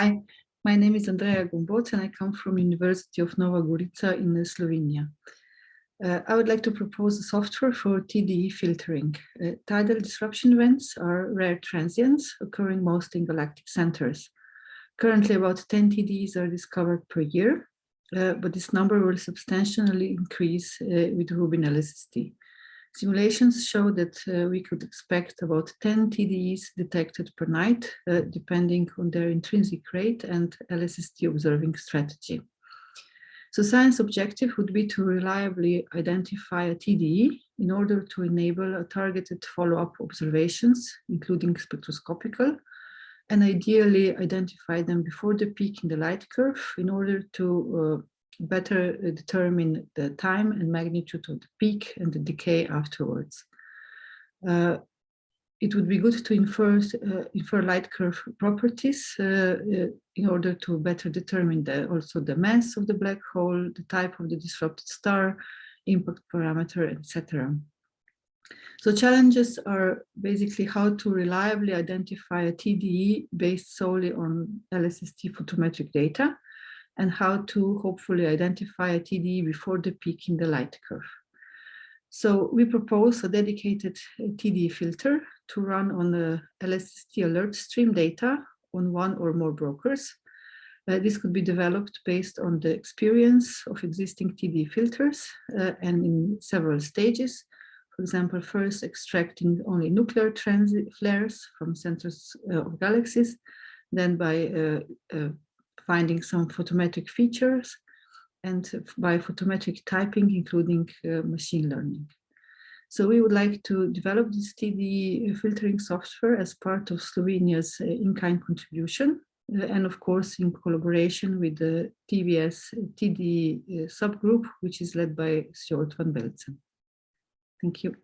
Hi, my name is Andrea Gomboc and I come from University of Nova Gorica in Slovenia. I would like to propose a software for TDE filtering. Tidal disruption events are rare transients occurring mostly in galactic centers. Currently, about 10 TDEs are discovered per year, but this number will substantially increase with Rubin LSST. Simulations show that we could expect about 10 TDEs detected per night, depending on their intrinsic rate and LSST observing strategy. So science objective would be to reliably identify a TDE in order to enable a targeted follow-up observations, including spectroscopical, and ideally identify them before the peak in the light curve in order to better determine the time and magnitude of the peak and the decay afterwards. It would be good to infer light curve properties in order to better determine also the mass of the black hole, the type of the disrupted star, impact parameter, etc. So challenges are basically how to reliably identify a TDE based solely on LSST photometric data, and how to hopefully identify a TDE before the peak in the light curve. So we propose a dedicated TDE filter to run on the LSST alert stream data on one or more brokers. This could be developed based on the experience of existing TDE filters and in several stages. For example, first extracting only nuclear transit flares from centers of galaxies, then by finding some photometric features, and by photometric typing, including machine learning. So we would like to develop this TDE filtering software as part of Slovenia's in-kind contribution, and of course in collaboration with the TVS TDE subgroup, which is led by Stuart van Belzen. Thank you.